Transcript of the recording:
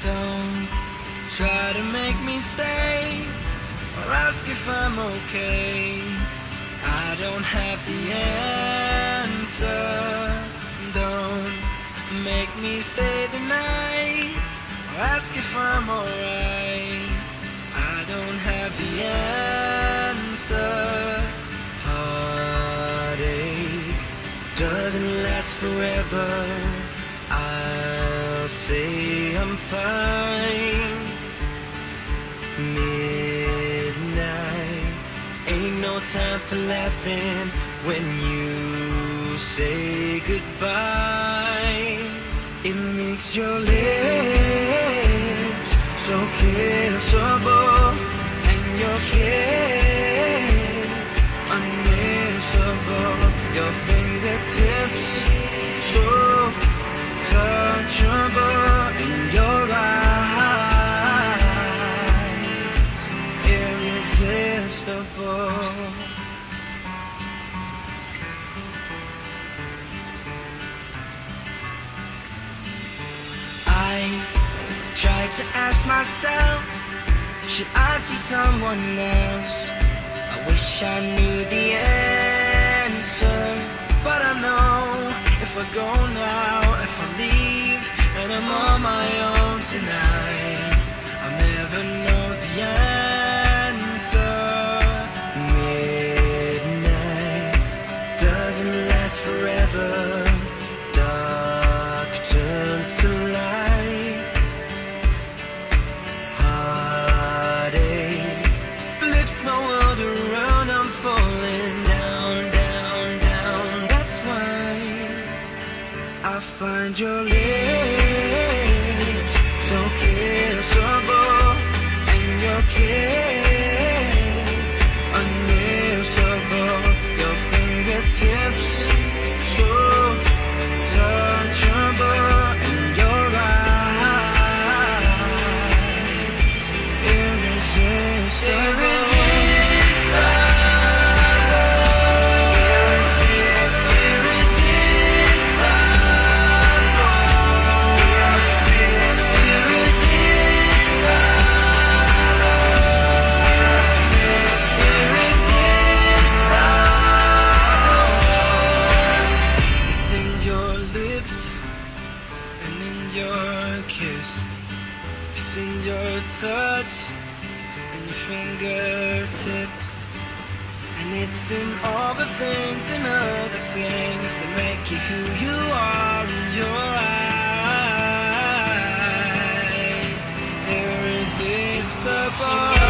Don't try to make me stay or ask if I'm okay. I don't have the answer. Don't make me stay the night or ask if I'm alright. I don't have the answer. Heartache doesn't last forever. I'll say I'm fine. Midnight ain't no time for laughing when you say goodbye. It makes your lips so kissable and your kiss unmissable. Your fingertips so touchable in your eyes, irresistible. I tried to ask myself, should I see someone else? I wish I knew the answer, but I know if I go now, if I leave, and I'm on my own tonight, I'll never know the answer. Midnight doesn't last forever. Dark turns to light. Heartache flips my world around. I'm falling down, down, down. That's why I find your lips so kissable and your kiss unmissable. Your fingertips so touchable in your eyes, irresistible. It's in your touch and your fingertip, and it's in all the things and other things that make you who you are in your eyes, irresistible.